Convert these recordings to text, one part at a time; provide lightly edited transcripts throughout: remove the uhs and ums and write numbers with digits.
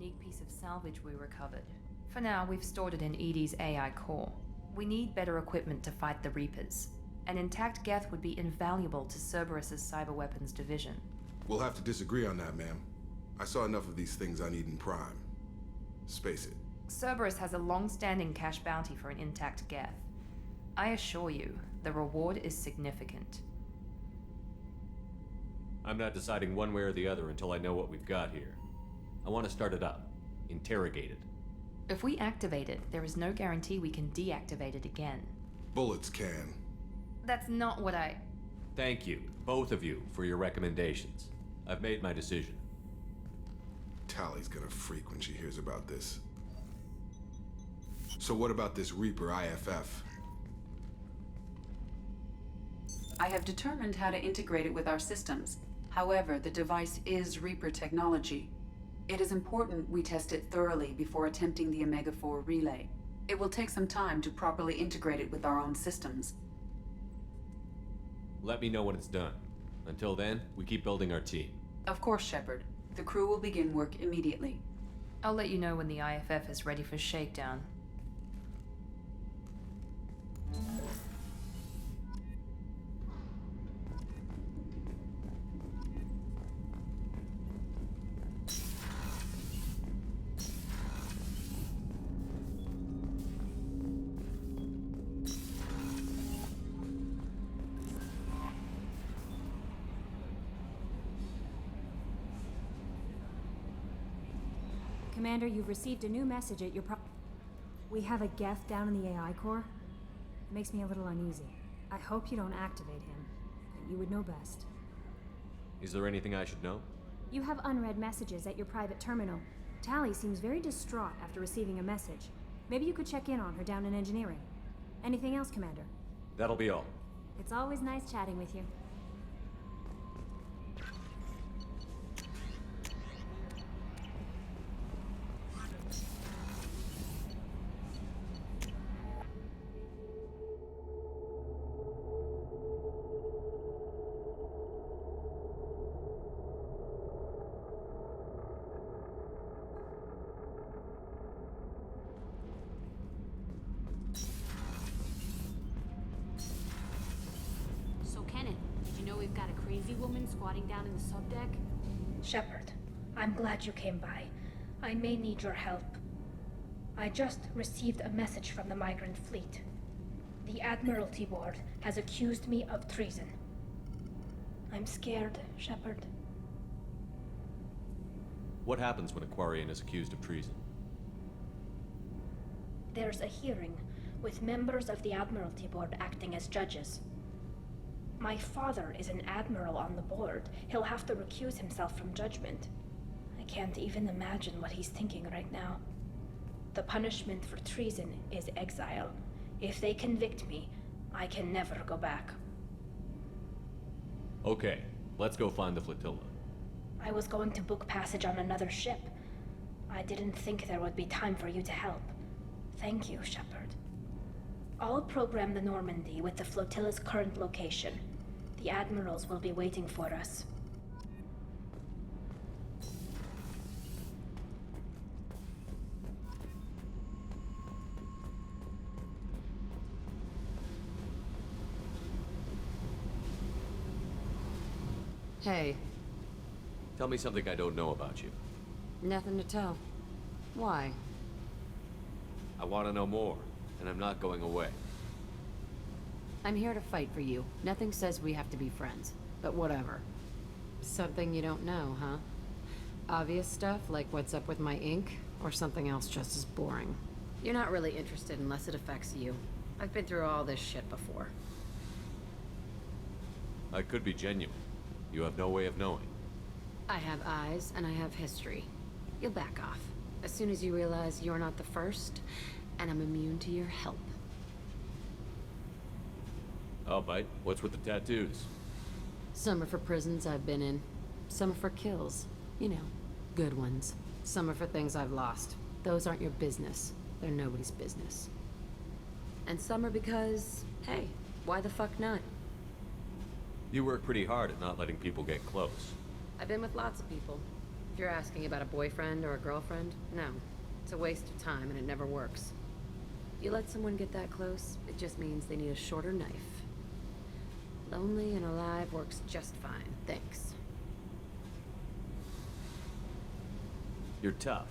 unique piece of salvage we recovered. For now, we've stored it in EDI's AI core. We need better equipment to fight the Reapers. An intact Geth would be invaluable to Cerberus's cyber weapons division. We'll have to disagree on that, ma'am. I saw enough of these things I need in Prime. Space it. Cerberus has a long-standing cash bounty for an intact Geth. I assure you, the reward is significant. I'm not deciding one way or the other until I know what we've got here. I want to start it up. Interrogate it. If we activate it, there is no guarantee we can deactivate it again. Bullets can. That's not what I... Thank you, both of you, for your recommendations. I've made my decision. Tally's gonna freak when she hears about this. So what about this Reaper IFF? I have determined how to integrate it with our systems. However, the device is Reaper technology. It is important we test it thoroughly before attempting the Omega-4 relay. It will take some time to properly integrate it with our own systems. Let me know when it's done. Until then, we keep building our team. Of course, Shepard. The crew will begin work immediately. I'll let you know when the IFF is ready for shakedown. Commander, you've received a new message at your We have a Geth down in the AI core. It makes me a little uneasy. I hope you don't activate him, but you would know best. Is there anything I should know? You have unread messages at your private terminal. Tally seems very distraught after receiving a message. Maybe you could check in on her down in engineering. Anything else, Commander? That'll be all. It's always nice chatting with you. We've got a crazy woman squatting down in the subdeck. Shepard, I'm glad you came by. I may need your help. I just received a message from the migrant fleet. The Admiralty Board has accused me of treason. I'm scared, Shepard. What happens when a Quarian is accused of treason? There's a hearing with members of the Admiralty Board acting as judges. My father is an admiral on the board. He'll have to recuse himself from judgment. I can't even imagine what he's thinking right now. The punishment for treason is exile. If they convict me, I can never go back. Okay, let's go find the flotilla. I was going to book passage on another ship. I didn't think there would be time for you to help. Thank you, Shepard. I'll program the Normandy with the flotilla's current location. The admirals will be waiting for us. Hey. Tell me something I don't know about you. Nothing to tell. Why? I want to know more, and I'm not going away. I'm here to fight for you. Nothing says we have to be friends, but whatever. Something you don't know, huh? Obvious stuff, like what's up with my ink, or something else just as boring. You're not really interested unless it affects you. I've been through all this shit before. I could be genuine. You have no way of knowing. I have eyes, and I have history. You'll back off. As soon as you realize you're not the first, and I'm immune to your help. I'll bite. What's with the tattoos? Some are for prisons I've been in. Some are for kills. You know, good ones. Some are for things I've lost. Those aren't your business. They're nobody's business. And some are because, hey, why the fuck not? You work pretty hard at not letting people get close. I've been with lots of people. If you're asking about a boyfriend or a girlfriend, no. It's a waste of time and it never works. You let someone get that close, it just means they need a shorter knife. Lonely and alive works just fine, thanks. You're tough,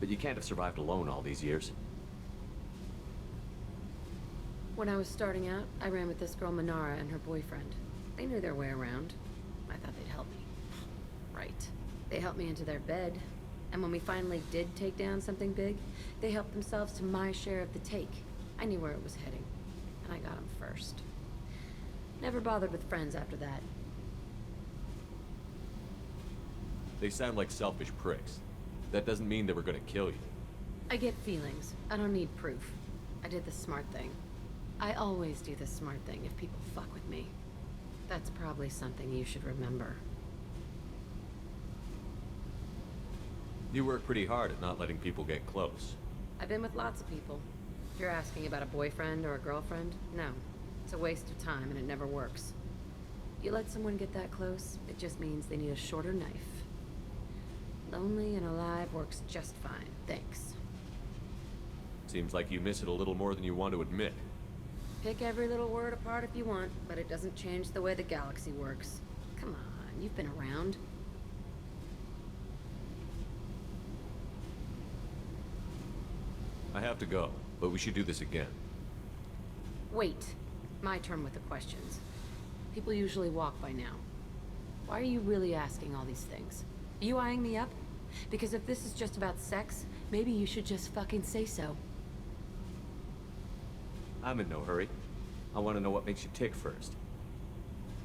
but you can't have survived alone all these years. When I was starting out, I ran with this girl Manara and her boyfriend. They knew their way around. I thought they'd help me. Right. They helped me into their bed, and when we finally did take down something big, they helped themselves to my share of the take. I knew where it was heading, and I got them first. Never bothered with friends after that. They sound like selfish pricks. That doesn't mean they were gonna kill you. I get feelings. I don't need proof. I did the smart thing. I always do the smart thing if people fuck with me. That's probably something you should remember. You work pretty hard at not letting people get close. I've been with lots of people. If you're asking about a boyfriend or a girlfriend, no. It's a waste of time and it never works. You let someone get that close, it just means they need a shorter knife. Lonely and alive works just fine, thanks. Seems like you miss it a little more than you want to admit. Pick every little word apart if you want, but it doesn't change the way the galaxy works. Come on, you've been around. I have to go, but we should do this again. Wait. My turn with the questions. People usually walk by now. Why are you really asking all these things? Are you eyeing me up? Because if this is just about sex, maybe you should just fucking say so. I'm in no hurry. I want to know what makes you tick first.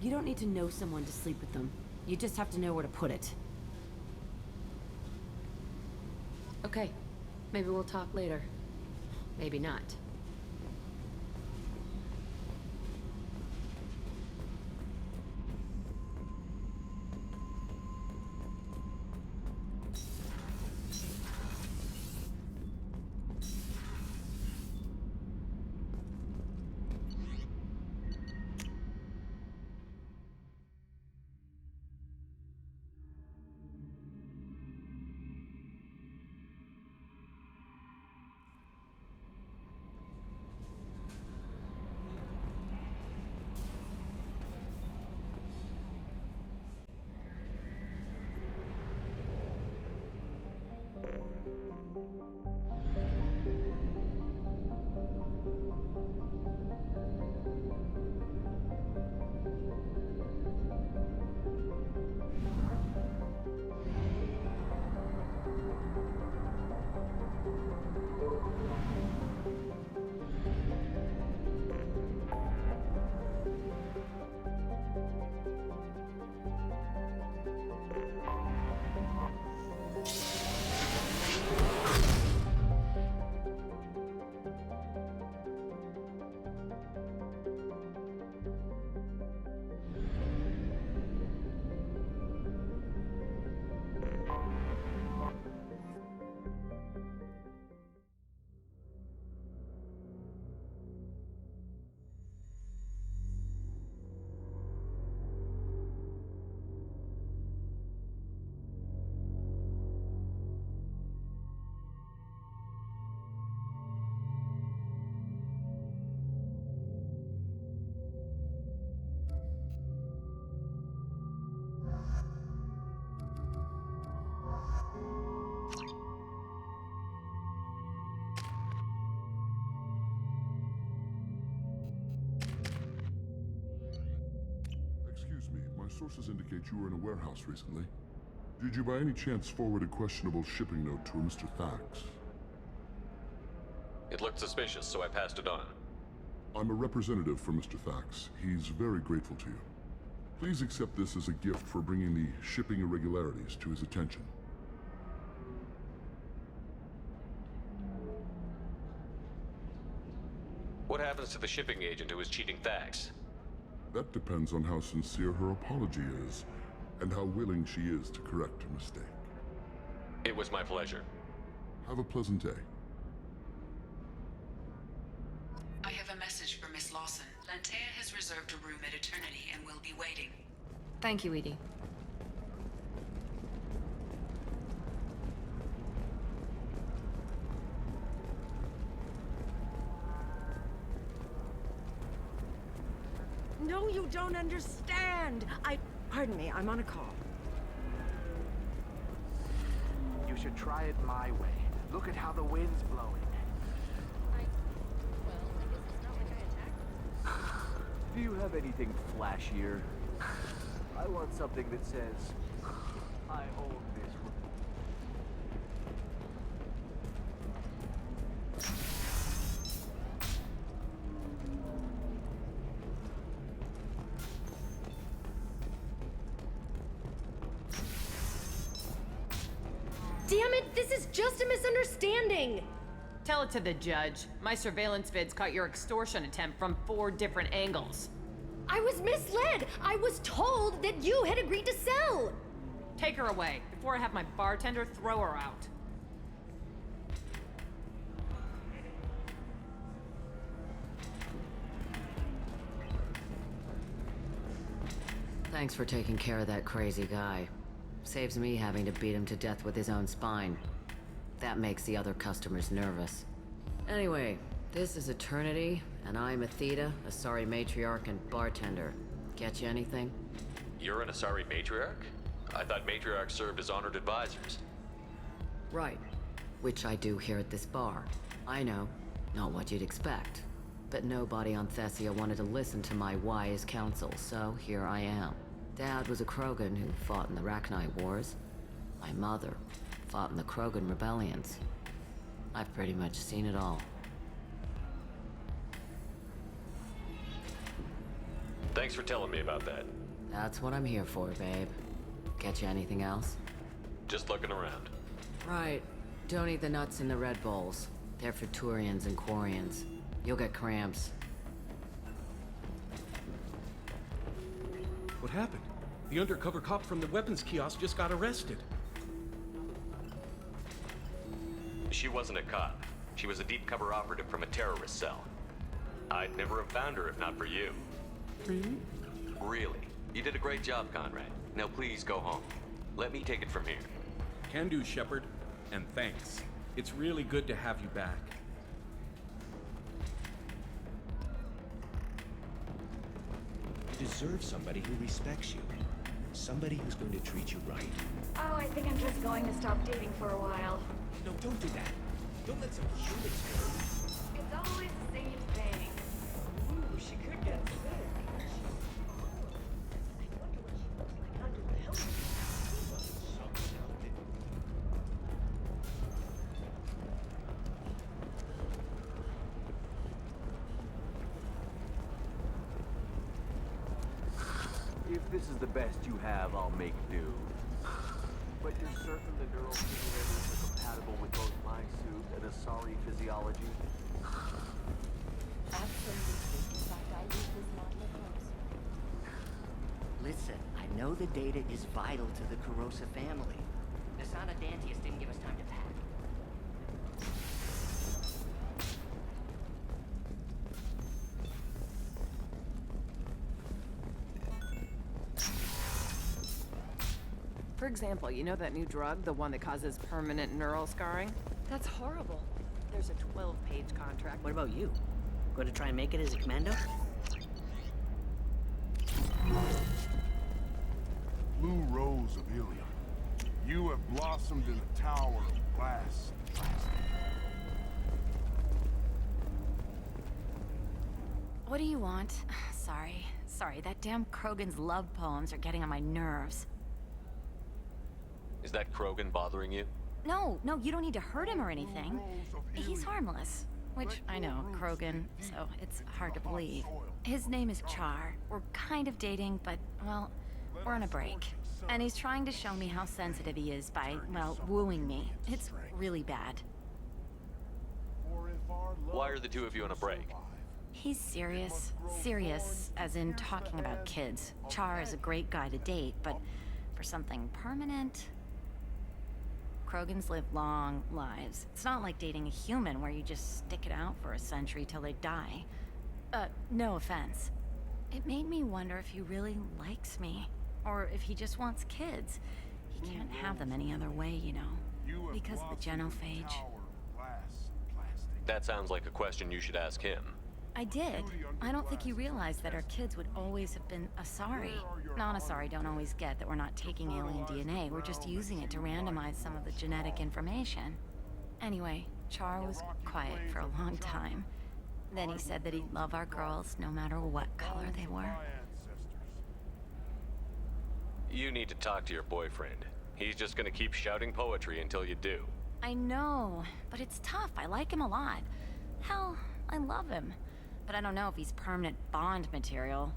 You don't need to know someone to sleep with them. You just have to know where to put it. Okay. Maybe we'll talk later. Maybe not. Excuse me, my sources indicate you were in a warehouse recently. Did you by any chance forward a questionable shipping note to a Mr. Thax? It looked suspicious, so I passed it on. I'm a representative for Mr. Thax. He's very grateful to you. Please accept this as a gift for bringing the shipping irregularities to his attention. What happens to the shipping agent who was cheating Thax? That depends on how sincere her apology is, and how willing she is to correct her mistake. It was my pleasure. Have a pleasant day. I have a message for Miss Lawson. Lantea has reserved a room at Eternity and will be waiting. Thank you, Edie. you don't understand. Pardon me, I'm on a call. You should try it my way. Look at how the wind's blowing. Do you have anything flashier? I want something that says, I own this room. Damn it, this is just a misunderstanding! Tell it to the judge. My surveillance vids caught your extortion attempt from 4 different angles. I was misled! I was told that you had agreed to sell! Take her away, before I have my bartender throw her out. Thanks for taking care of that crazy guy. Saves me having to beat him to death with his own spine. That makes the other customers nervous. Anyway, this is Eternity, and I'm Athena, a sorry matriarch and bartender. Get you anything? You're an Asari matriarch? I thought matriarchs served as honored advisors. Right. Which I do here at this bar. I know, not what you'd expect. But nobody on Thessia wanted to listen to my wise counsel, so here I am. Dad was a Krogan who fought in the Rachni Wars. My mother fought in the Krogan rebellions. I've pretty much seen it all. Thanks for telling me about that. That's what I'm here for, babe. Get you anything else? Just looking around. Right. Don't eat the nuts in the Red Bowls. They're for Turians and Quarians. You'll get cramps. What happened? The undercover cop from the weapons kiosk just got arrested. She wasn't a cop. She was a deep cover operative from a terrorist cell. I'd never have found her if not for you. Really? Really. You did a great job, Conrad. Now please go home. Let me take it from here. Can do, Shepard. And thanks. It's really good to have you back. You deserve somebody who respects you. Somebody who's going to treat you right. Oh, I think I'm just going to stop dating for a while. No, don't do that. Don't let some humans hurt. It's always the same thing. Ooh, she could get sick. I wonder what she looks like under the helmet. If this is the best you have, I'll make do. But you're certain the neural simulators are compatible with both my suit and Asari physiology? Absolutely. In fact, I use this model of hers. Listen, I know the data is vital to the Corrosa family. Nasana Dantius didn't give us time to pack. For example, you know that new drug, the one that causes permanent neural scarring? That's horrible. There's a 12-page contract. What about you? Going to try and make it as a commando? Blue Rose of Ilion, you have blossomed in a tower of glass. What do you want? Sorry, that damn Krogan's love poems are getting on my nerves. Is that Krogan bothering you? No, you don't need to hurt him or anything. He's harmless. Which, I know, Krogan, so it's hard to believe. His name is Char. We're kind of dating, but, well, we're on a break. And he's trying to show me how sensitive he is by, well, wooing me. It's really bad. Why are the two of you on a break? He's serious. Serious, as in talking about kids. Char is a great guy to date, but for something permanent... Krogans live long lives. It's not like dating a human where you just stick it out for a century till they die. No offense. It made me wonder if he really likes me. Or if he just wants kids. He can't have them any other way, you know. Because of the genophage. That sounds like a question you should ask him. I did. I don't think you realized that our kids would always have been Asari. Non-Asari don't always get that we're not taking alien DNA, we're just using it to randomize some of the genetic information. Anyway, Char was quiet for a long time. Then he said that he'd love our girls no matter what color they were. You need to talk to your boyfriend. He's just gonna keep shouting poetry until you do. I know, but it's tough. I like him a lot. Hell, I love him. But I don't know if he's permanent Bond material.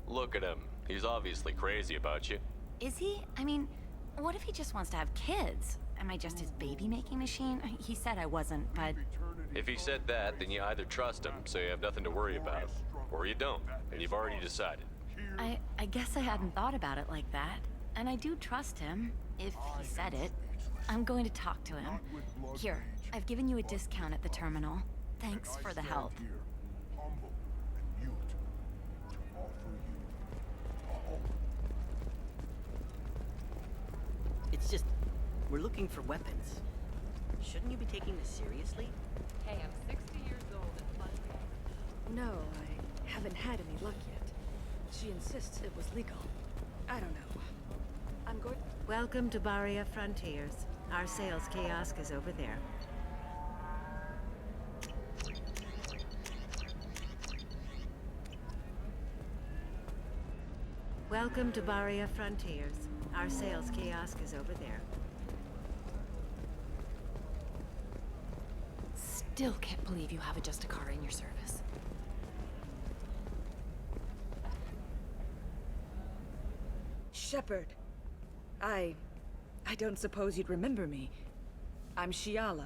Look at him. He's obviously crazy about you. Is he? I mean, what if he just wants to have kids? Am I just his baby-making machine? He said I wasn't, but... If he said that, then you either trust him, so you have nothing to worry about, or you don't, and you've already decided. I guess I hadn't thought about it like that. And I do trust him, if he said it. I'm going to talk to him. Here, I've given you a discount at the terminal. Thanks for the help. It's just, we're looking for weapons. Shouldn't you be taking this seriously? Hey, I'm 60 years old and fun. No, I haven't had any luck yet. She insists it was legal. I don't know. I'm going... Welcome to Barria Frontiers. Our sales kiosk is over there. Welcome to Barria Frontiers. Our sales kiosk is over there. Still can't believe you have a Justicar in your service. Shepard. I don't suppose you'd remember me. I'm Shiala.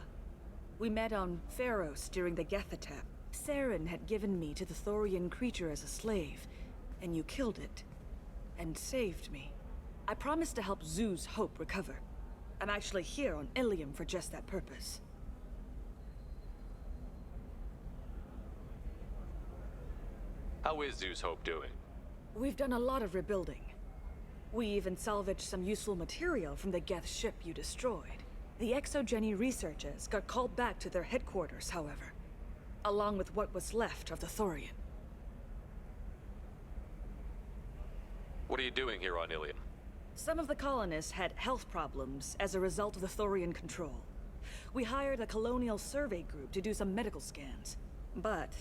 We met on Pharos during the Geth attack. Saren had given me to the Thorian creature as a slave, and you killed it. And saved me. I promised to help Zoo's Hope recover. I'm actually here on Ilium for just that purpose. How is Zeus Hope doing? We've done a lot of rebuilding. We even salvaged some useful material from the Geth ship you destroyed. The Exogeny researchers got called back to their headquarters, however, along with what was left of the Thorian. What are you doing here on Ilium? Some of the colonists had health problems as a result of the Thorian control. We hired a colonial survey group to do some medical scans. But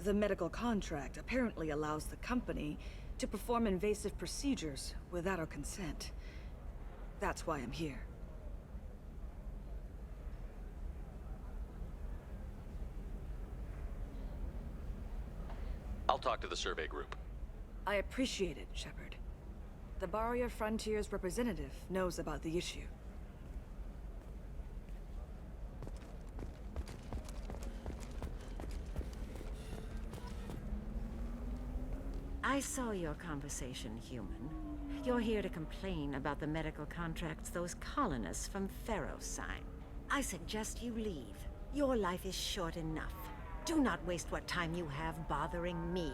the medical contract apparently allows the company to perform invasive procedures without our consent. That's why I'm here. I'll talk to the survey group. I appreciate it, Shepard. The Barria Frontiers representative knows about the issue. I saw your conversation, human. You're here to complain about the medical contracts those colonists from Pharos signed. I suggest you leave. Your life is short enough. Do not waste what time you have bothering me.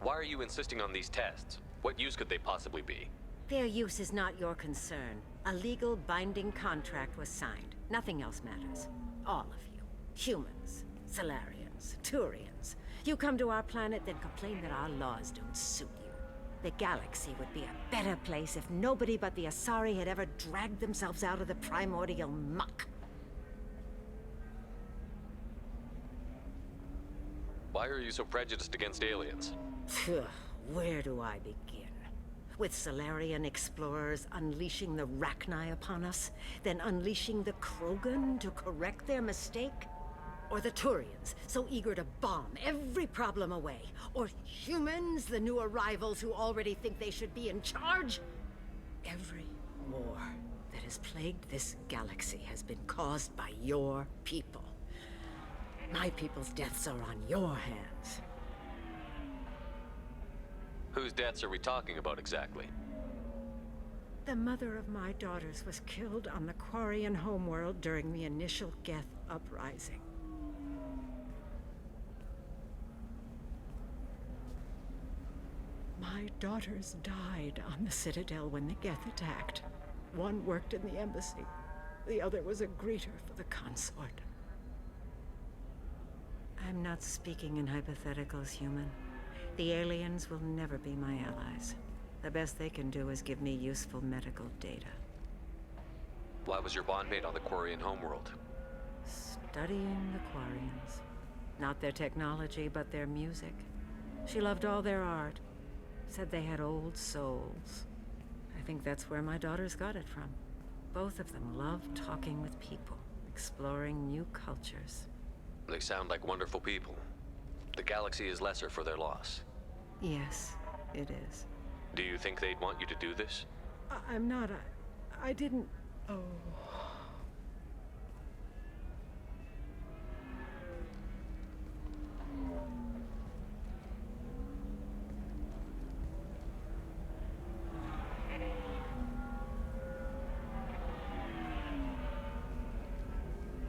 Why are you insisting on these tests? What use could they possibly be? Their use is not your concern. A legal binding contract was signed. Nothing else matters. All of you. Humans, Solarians, Turians. You come to our planet, then complain that our laws don't suit you. The galaxy would be a better place if nobody but the Asari had ever dragged themselves out of the primordial muck. Why are you so prejudiced against aliens? Where do I begin? With Solarian explorers unleashing the Rachni upon us, then unleashing the Krogan to correct their mistake? Or the Turians, so eager to bomb every problem away? Or humans, the new arrivals who already think they should be in charge? Every war that has plagued this galaxy has been caused by your people. My people's deaths are on your hands. Whose deaths are we talking about exactly? The mother of my daughters was killed on the Quarian homeworld during the initial Geth uprising. My daughters died on the Citadel when the Geth attacked. One worked in the embassy. The other was a greeter for the consort. I'm not speaking in hypotheticals, human. The aliens will never be my allies. The best they can do is give me useful medical data. Why was your bondmate on the Quarian homeworld? Studying the Quarians. Not their technology, but their music. She loved all their art. Said they had old souls. I think that's where my daughters got it from. Both of them love talking with people, exploring new cultures. They sound like wonderful people. The galaxy is lesser for their loss. Yes, it is. Do you think they'd want you to do this? I'm not. I didn't. Oh.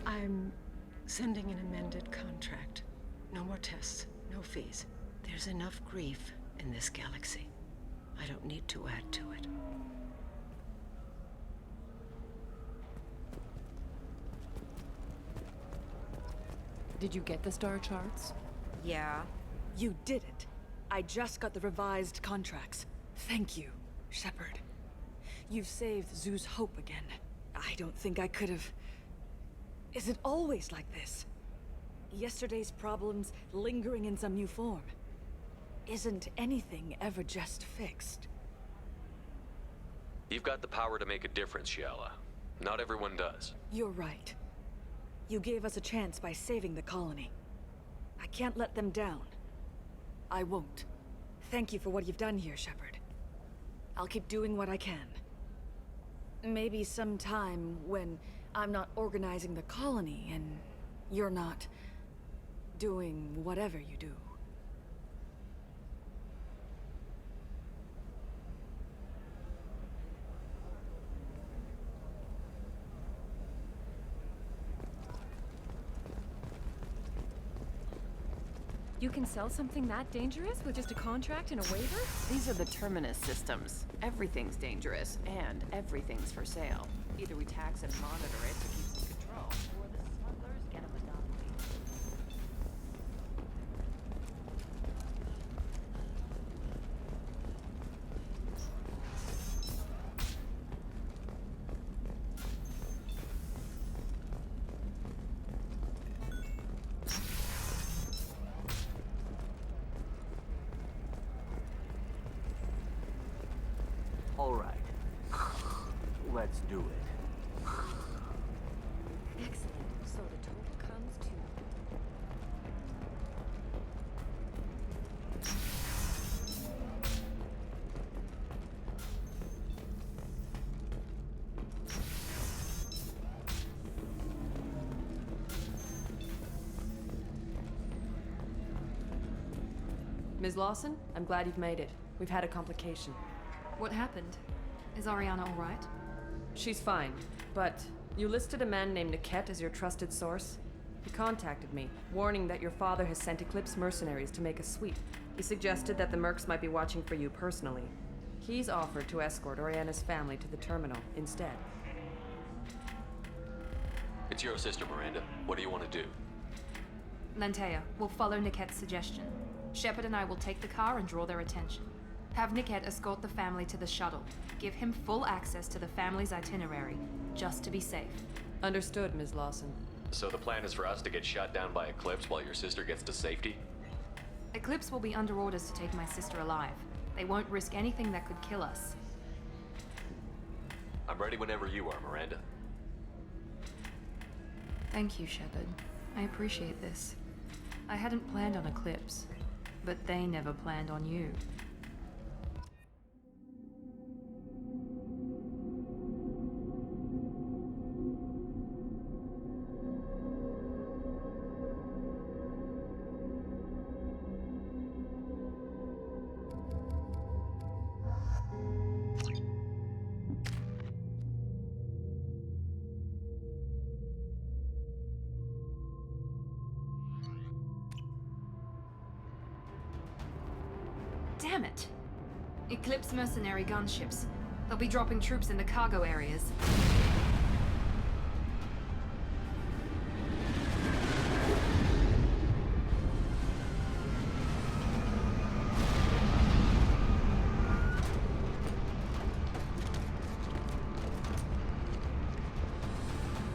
I'm sending an amended contract. No more tests, no fees. There's enough grief in this galaxy. I don't need to add to it. Did you get the star charts? Yeah. You did it. I just got the revised contracts. Thank you, Shepard. You've saved Zoo's hope again. I don't think I could have... Is it always like this? Yesterday's problems lingering in some new form. Isn't anything ever just fixed? You've got the power to make a difference, Shiala. Not everyone does. You're right. You gave us a chance by saving the colony. I can't let them down. I won't. Thank you for what you've done here, Shepard. I'll keep doing what I can. Maybe sometime when I'm not organizing the colony and you're not doing whatever you do. You can sell something that dangerous with just a contract and a waiver? These are the Terminus systems. Everything's dangerous, and everything's for sale. Either we tax and monitor it to keep some control, or the smugglers get a monopoly. All right. Let's do it. Excellent. So the total comes to... Ms. Lawson, I'm glad you've made it. We've had a complication. What happened? Is Ariana all right? She's fine, but you listed a man named Niket as your trusted source. He contacted me, warning that your father has sent Eclipse mercenaries to make a sweep. He suggested that the Mercs might be watching for you personally. He's offered to escort Oriana's family to the terminal instead. It's your sister, Miranda. What do you want to do? Lantea, we'll follow Niket's suggestion. Shepard and I will take the car and draw their attention. Have Niket escort the family to the shuttle. Give him full access to the family's itinerary, just to be safe. Understood, Ms. Lawson. So the plan is for us to get shot down by Eclipse while your sister gets to safety? Eclipse will be under orders to take my sister alive. They won't risk anything that could kill us. I'm ready whenever you are, Miranda. Thank you, Shepard. I appreciate this. I hadn't planned on Eclipse, but they never planned on you. Damn it! Eclipse mercenary gunships. They'll be dropping troops in the cargo areas.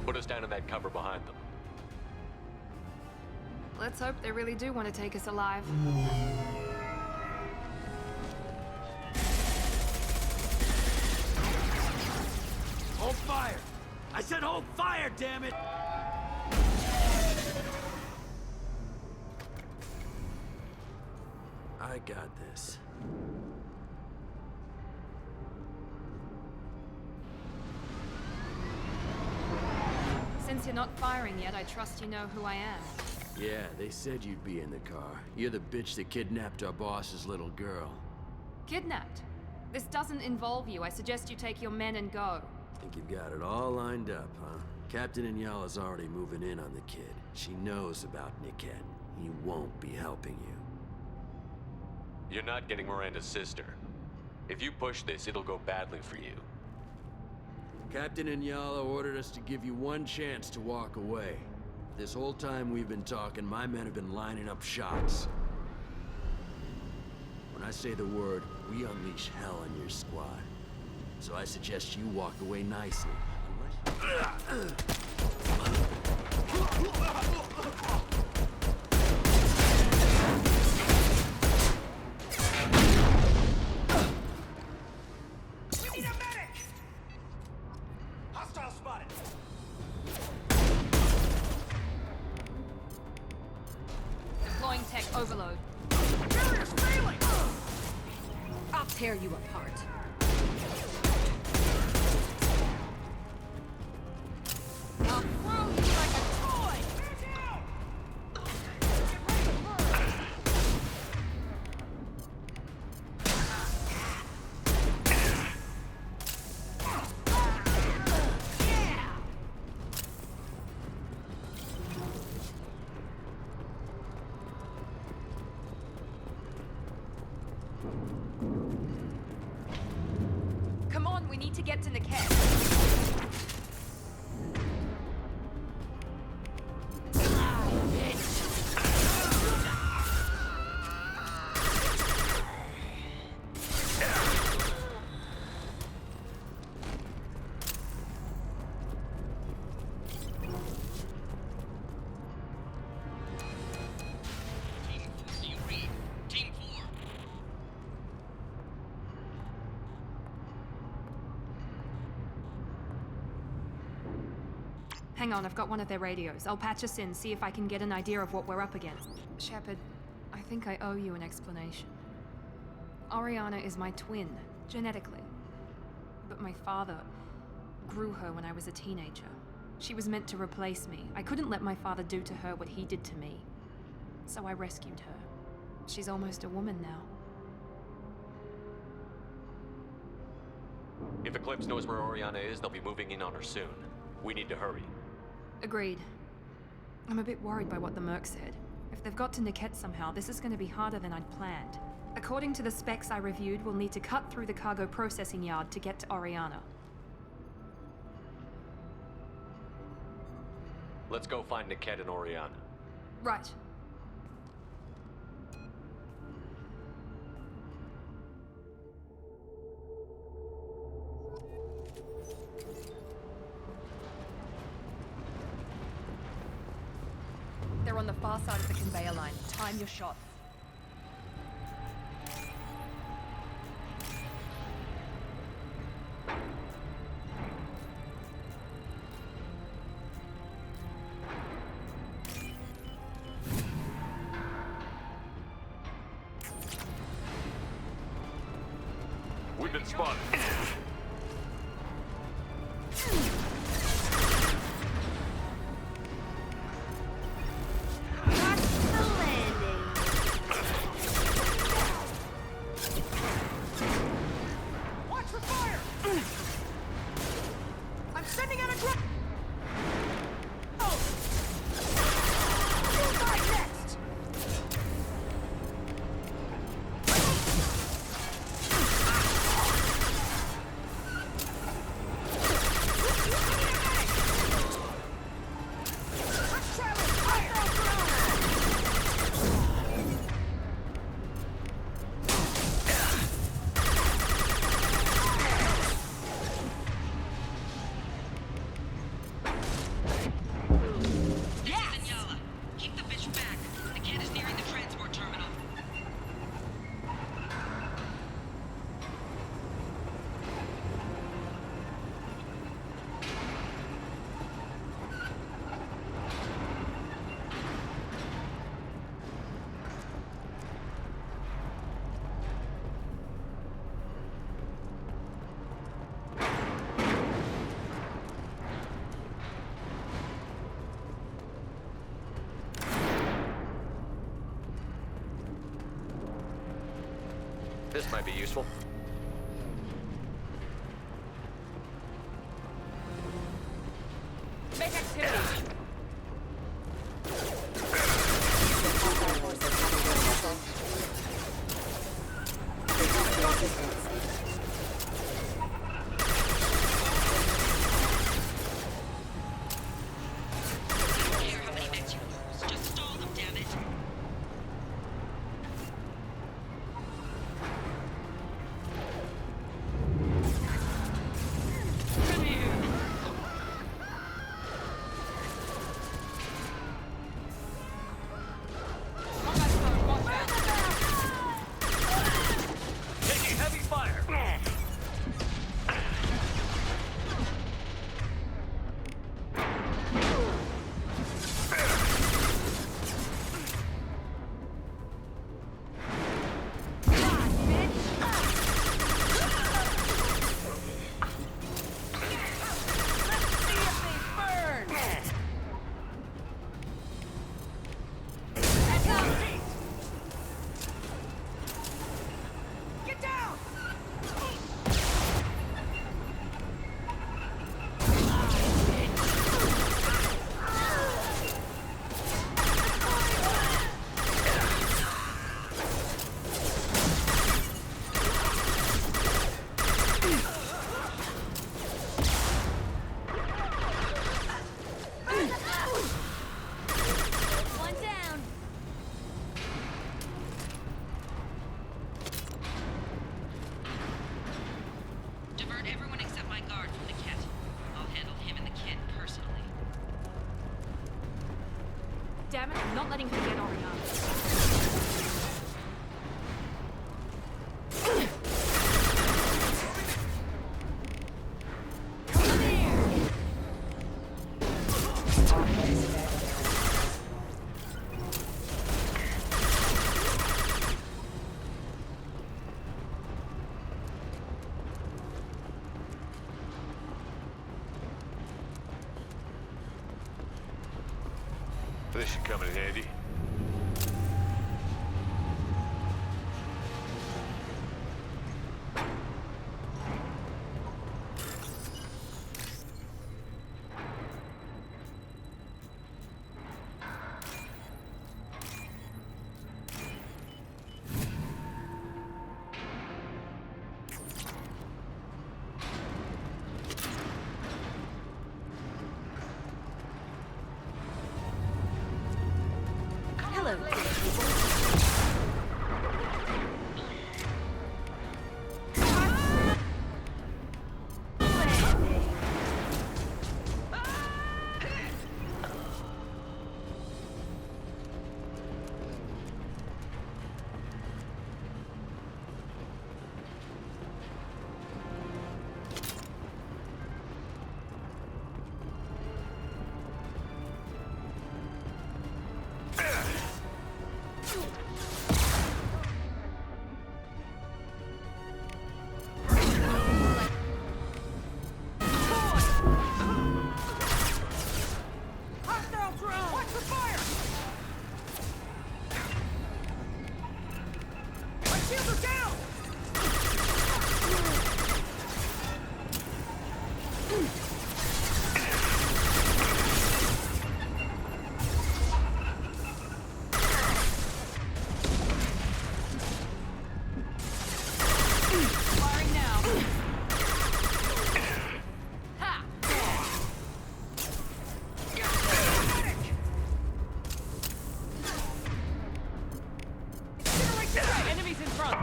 Put us down in that cover behind them. Let's hope they really do want to take us alive. Hold fire! I said hold fire, damn it! I got this. Since you're not firing yet, I trust you know who I am. Yeah, they said you'd be in the car. You're the bitch that kidnapped our boss's little girl. Kidnapped? This doesn't involve you. I suggest you take your men and go. Think you've got it all lined up, huh? Captain Inyala's already moving in on the kid. She knows about Niket. He won't be helping you. You're not getting Miranda's sister. If you push this, it'll go badly for you. Captain Inyala ordered us to give you one chance to walk away. This whole time we've been talking, my men have been lining up shots. When I say the word, we unleash hell on your squad. So I suggest you walk away nicely. We need a medic! Hostile spotted! Deploying tech overload. Barrier's failing! I'll tear you apart. I'll throw you like a toy! Come on, we need to get to Niket. Hang on, I've got one of their radios. I'll patch us in, see if I can get an idea of what we're up against. Shepard, I think I owe you an explanation. Oriana is my twin, genetically. But my father grew her when I was a teenager. She was meant to replace me. I couldn't let my father do to her what he did to me. So I rescued her. She's almost a woman now. If Eclipse knows where Oriana is, they'll be moving in on her soon. We need to hurry. Agreed. I'm a bit worried by what the Merc said. If they've got to Niket somehow, this is going to be harder than I'd planned. According to the specs I reviewed, we'll need to cut through the cargo processing yard to get to Oriana. Let's go find Niket and Oriana. Right. They're on the far side of the conveyor line. Time your shots. We've been spotted. Watch for fire! I'm sending out a drone! Oh! You'll die next! This might be useful. Make activity! Taking heavy fire! Get down! One down. Divert everyone except my guard from the kit. I'll handle him and the kid personally. Damn it, I'm not letting her get Oriana. This should come in handy. Hello. Hostile drone! Watch the fire! My shields are down! Firing now. Ha! Enemies in front.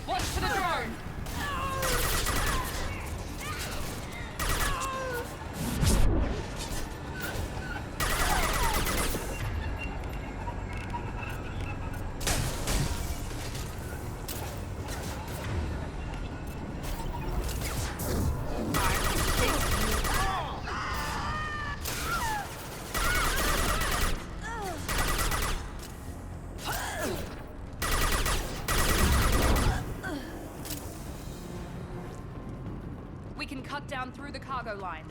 Watch for the drone. We can cut down through the cargo line.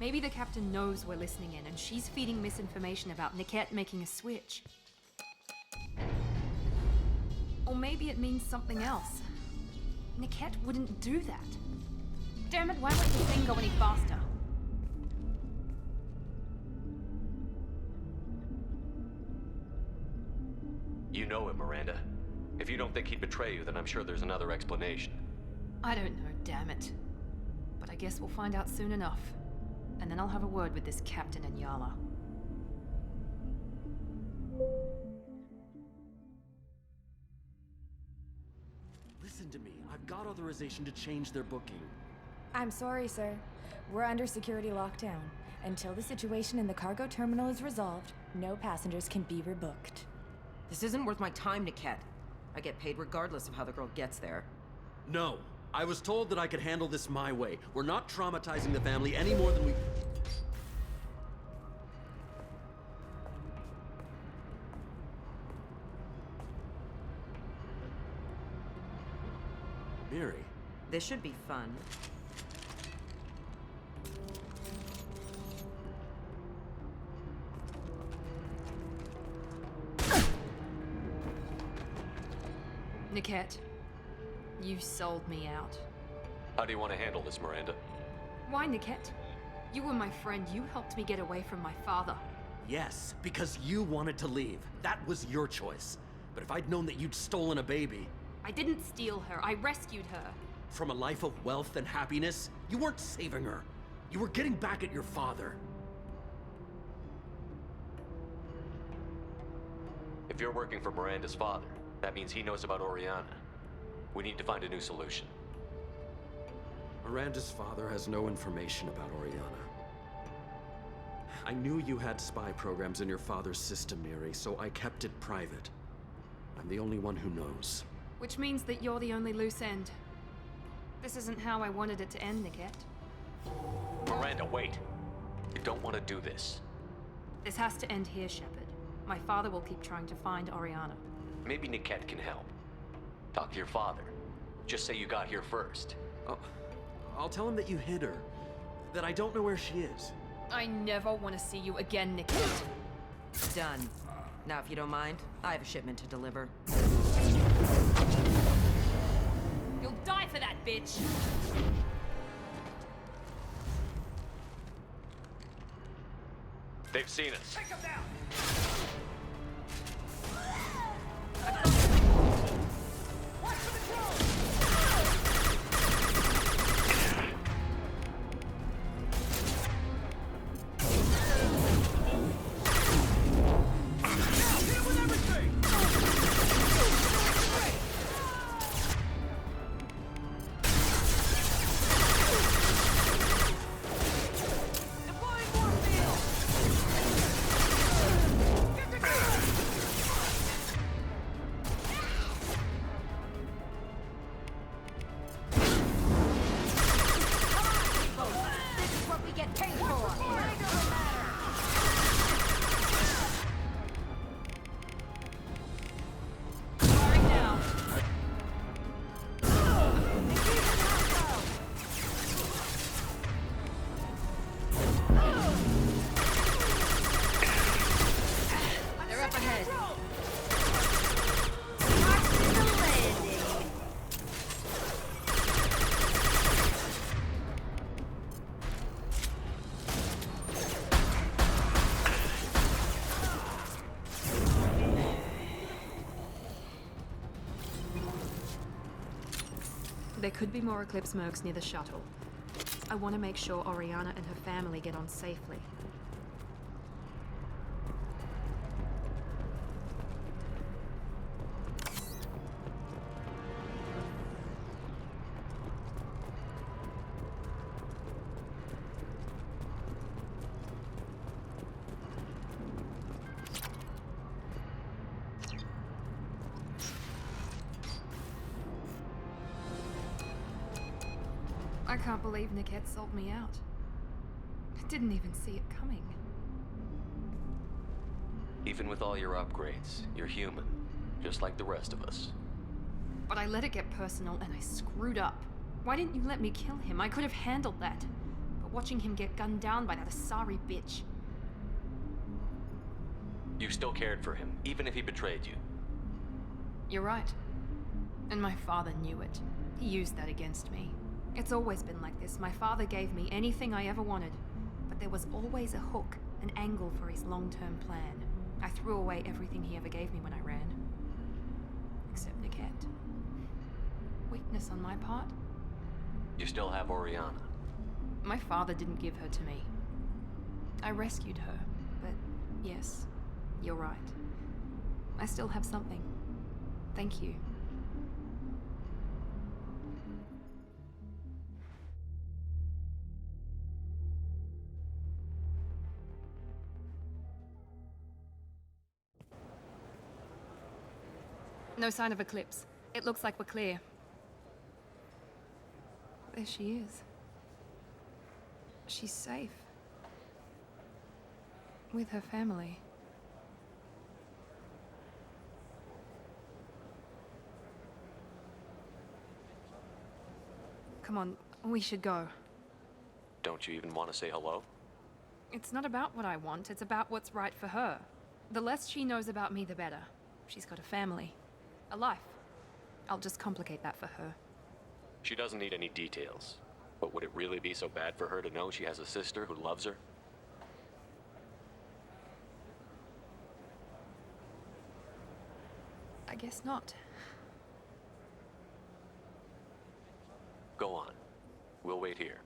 Maybe the captain knows we're listening in and she's feeding misinformation about Niket making a switch. Or maybe it means something else. Niket wouldn't do that. Damn it, why won't the thing go any faster? You know him, Miranda. If you don't think he'd betray you, then I'm sure there's another explanation. I don't know, damn it. But I guess we'll find out soon enough. And then I'll have a word with this captain and Yala. Listen to me. I've got authorization to change their booking. I'm sorry, sir. We're under security lockdown. Until the situation in the cargo terminal is resolved, no passengers can be rebooked. This isn't worth my time, Niket. I get paid regardless of how the girl gets there. No. I was told that I could handle this my way. We're not traumatizing the family any more than we... Miri. This should be fun. Niket, you sold me out. How do you want to handle this, Miranda? Why, Niket? You were my friend. You helped me get away from my father. Yes, because you wanted to leave. That was your choice. But if I'd known that you'd stolen a baby... I didn't steal her. I rescued her. From a life of wealth and happiness, you weren't saving her. You were getting back at your father. If you're working for Miranda's father, that means he knows about Oriana. We need to find a new solution. Miranda's father has no information about Oriana. I knew you had spy programs in your father's system, Miri, so I kept it private. I'm the only one who knows. Which means that you're the only loose end. This isn't how I wanted it to end, Niket. Miranda, wait. You don't want to do this. This has to end here, Shepard. My father will keep trying to find Oriana. Maybe Niket can help. Talk to your father. Just say you got here first. I'll tell him that you hid her. That I don't know where she is. I never want to see you again, Niket. Done. Now, if you don't mind, I have a shipment to deliver. You'll die for that, bitch! They've seen us. Take them down! Watch for the drone! There could be more Eclipse mercs near the shuttle. I want to make sure Oriana and her family get on safely. I can't believe Niket sold me out. I didn't even see it coming. Even with all your upgrades, you're human, just like the rest of us. But I let it get personal and I screwed up. Why didn't you let me kill him? I could have handled that. But watching him get gunned down by that Asari bitch. You still cared for him, even if he betrayed you. You're right. And my father knew it. He used that against me. It's always been like this. My father gave me anything I ever wanted, but there was always a hook, an angle for his long-term plan. I threw away everything he ever gave me when I ran. Except Niket. Weakness on my part? You still have Oriana. My father didn't give her to me. I rescued her, but yes, you're right. I still have something. Thank you. No sign of Eclipse. It looks like we're clear. There she is. She's safe. With her family. Come on, we should go. Don't you even want to say hello? It's not about what I want, it's about what's right for her. The less she knows about me, the better. She's got a family. A life. I'll just complicate that for her. She doesn't need any details. But would it really be so bad for her to know she has a sister who loves her? I guess not. Go on. We'll wait here.